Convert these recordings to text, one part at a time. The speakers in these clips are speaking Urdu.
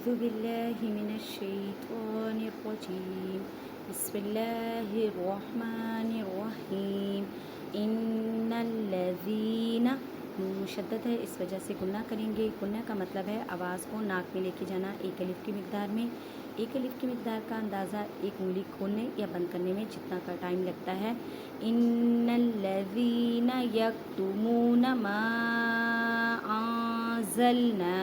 أعوذ بالله من الشيطان الرجيم بسم الله الرحمن الرحیم ان الذین نون مشدد ہے، اس وجہ سے گنہ کریں گے۔ گنہ کا مطلب ہے آواز کو ناک میں لے کے جانا ایک الف کی مقدار میں۔ ایک الف کی مقدار کا اندازہ ایک انگلی کھولنے یا بند کرنے میں جتنا کا ٹائم لگتا ہے۔ ان الذین یکتمون ما انزلنا،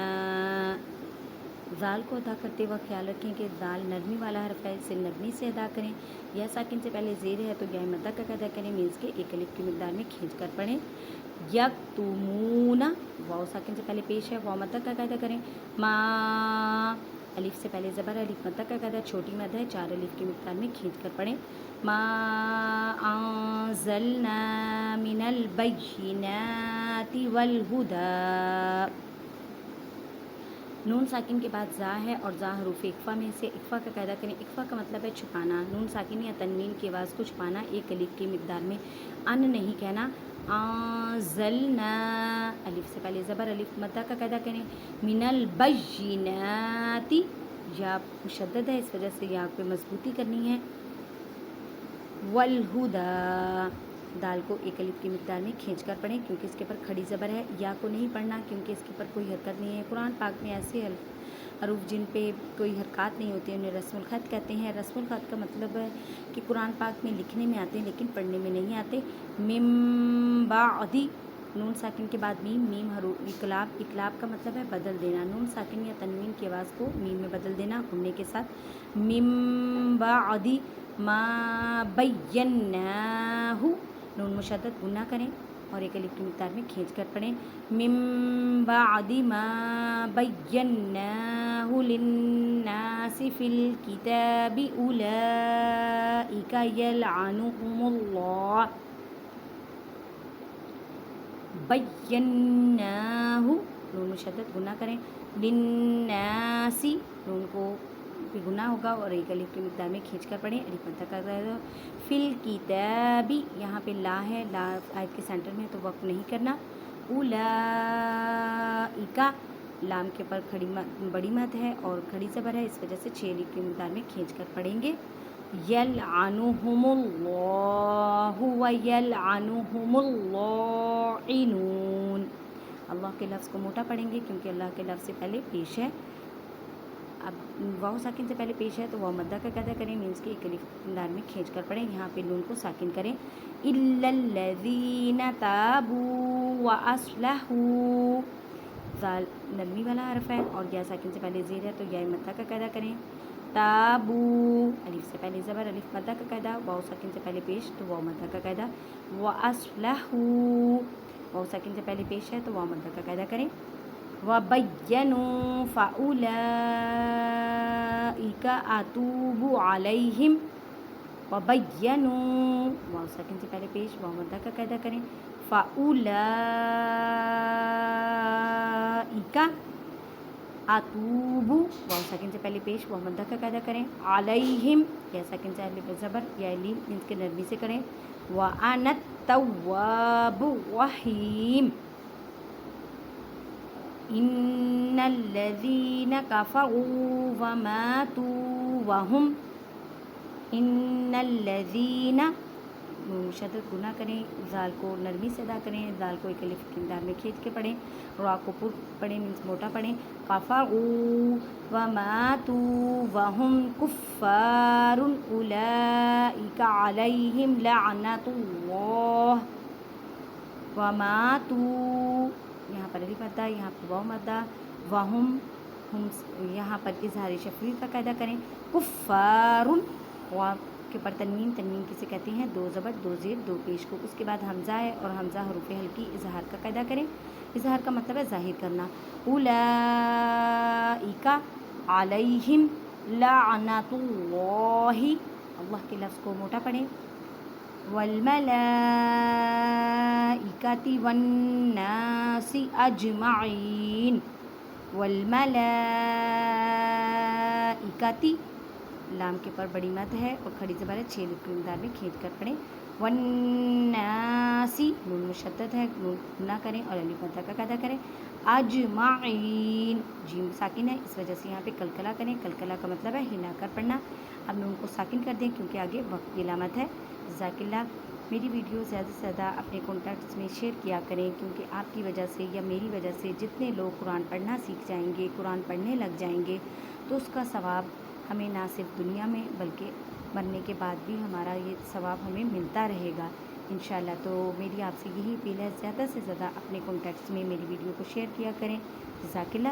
زال کو ادا کرتے وقت خیال رکھیں کہ زال نرمی والا حرف ہے، اسے نرمی سے ادا کریں۔ یا ساکن سے پہلے زیر ہے تو یا مدہ کا ادا کریں، مینس کے ایک الف کی مقدار میں کھینچ کر پڑھیں۔ یکتمون، واو ساکن سے پہلے پیش ہے، واو مدہ کا ادا کریں۔ ما، الف سے پہلے زبر، الف مدہ کا ادا، چھوٹی مد ہے، 4 الف کی مقدار میں کھینچ کر پڑھیں۔ ما انزلنا من البینات والہدی، نون ساکن کے بعد زا ہے اور زا حروف اقفا میں سے اقفا کا قاعدہ کریں۔ اقفا کا مطلب ہے چھپانا، نون ساکن یا تنوین کی آواز کو چھپانا، ایک الف کی مقدار میں ان نہیں کہنا۔ انزلنا، الف سے پہلے زبر، الف مدہ کا قاعدہ کریں۔ من البینات، یا مشدد ہے، اس وجہ سے یا پہ مضبوطی کرنی ہے۔ والہدی، دال کو ایک الف کی مقدار میں کھینچ کر پڑھیں کیونکہ اس کے پر کھڑی زبر ہے۔ یا کو نہیں پڑھنا کیونکہ اس کے پر کوئی حرکت نہیں ہے۔ قرآن پاک میں ایسے حروف جن پہ کوئی حرکات نہیں ہوتی انہیں رسم الخط کہتے ہیں۔ رسم الخط کا مطلب ہے کہ قرآن پاک میں لکھنے میں آتے ہیں لیکن پڑھنے میں نہیں آتے۔ من بعد، نون ساکن کے بعد میم، میم حروف اقلاب، اقلاب کا مطلب ہے بدل دینا، نون ساکن یا تنوین کی آواز کو میم میں بدل دینا غنّے کے ساتھ۔ من بعد ما بیناہ، نون مشدد گنہ کریں اور ایک الف کی مقدار میں کھینچ کر پڑھیں۔ من بعد ما بیناہ للناس فی الکتاب اولئک یلعنہم اللہ، بیناہ، نون مشدد گنہ کریں۔ للناس، نون کو گنہ ہوگا اور ایک الف کی مقدار میں کھینچ کر پڑھیں، الف مدہ کا فی الکتاب، یہاں پہ لا ہے، لا آیت کے سینٹر میں تو وقف نہیں کرنا۔ اولئک، لام کے پر بڑی مد ہے اور کھڑی زبر ہے، اس وجہ سے 6 الف کی مقدار میں کھینچ کر پڑھیں گے۔ یلعنہم اللہ ویلعنہم اللاعنون، اللہ کے لفظ کو موٹا پڑھیں گے کیونکہ اللہ کے لفظ سے پہلے پیش ہے۔ اب واو ساکن سے پہلے پیش ہے تو واو مدہ کا قاعدہ کریں، مینس کے ایک الف مقدار میں کھینچ کر پڑھیں، یہاں پہ نون کو ساکن کریں۔ الا الذین تابوا واصلحوا، زال نرمی والا حرف ہے اور یا ساکن سے پہلے زیر ہے تو یا مدہ کا قاعدہ کریں۔ تابو، الف سے پہلے زبر، الف مدہ کا قاعدہ، واو ساکن سے پہلے پیش تو واو مدہ کا قاعدہ۔ واصلحوا، واو ساکن سے پہلے پیش ہے تو واو مدہ کا قاعدہ کریں۔ وبینوا فاولئک اتوب علیہم، وبینوا، واو ساکن سے پہلے پیش، واو مدہ کا قاعدہ کریں۔ فاولئک اتوب، واو ساکن سے پہلے پیش، واو مدہ کا قاعدہ کریں۔ علیہم، یا ساکن سے الف زبر یا لیم، ان کے نرمی سے کریں۔ وانا التواب الرحیم، ان الذین کفروا وماتوا وہم، ان الذین، نون مشدد گنہ کریں، زال کو نرمی سے ادا کریں، زال کو ایک الف کی مقدار میں کھینچ کے پڑھیں، را کو پر پڑھیں، مینس موٹا پڑھیں۔ کفروا وماتوا وہم کفار اولئک علیہم لعنۃ اللہ، وماتوا، یہاں پر الف مدہ، یہاں پر واو مدہ، وہم، ہم یہاں پر اظہار شفوی کا قاعدہ کریں۔ کفار، واو کے پر تنوین، تنوین کسے کہتے ہیں؟ 2 زبر 2 زیر 2 پیش کو، اس کے بعد حمزہ ہے اور حمزہ حروف ہلکی، اظہار کا قاعدہ کریں۔ اظہار کا مطلب ہے ظاہر کرنا۔ اولئک علیہم لعنۃ اللہ، اللہ کے لفظ کو موٹا پڑھیں۔ والملائکۃ والناس اجمعین، والملائکۃ، لام کے پر بڑی مد ہے اور کھڑی زبر ہے، 6 الف کی مقدار میں کھینچ کر پڑھیں۔ والناس، نون مشدد ہے، نون نہ کریں اور الف مدہ کا قاعدہ کریں۔ اجمعین، جیم ساکن ہے اس وجہ سے یہاں پہ کلکلا کریں، کلکلا کا مطلب ہے ہلا کر پڑھنا۔ اب نون کو ساکن کر دیں کیونکہ آگے وقت کی علامت ہے۔ جزاک اللہ۔ میری ویڈیو زیادہ سے زیادہ اپنے کانٹیکٹس میں شیئر کیا کریں کیونکہ آپ کی وجہ سے یا میری وجہ سے جتنے لوگ قرآن پڑھنا سیکھ جائیں گے، قرآن پڑھنے لگ جائیں گے تو اس کا ثواب ہمیں نہ صرف دنیا میں بلکہ مرنے کے بعد بھی ہمارا یہ ثواب ہمیں ملتا رہے گا انشاءاللہ۔ تو میری آپ سے یہی اپیل ہے، زیادہ سے زیادہ اپنے کانٹیکٹس میں میری ویڈیو کو شیئر کیا کریں۔ جزاک اللہ۔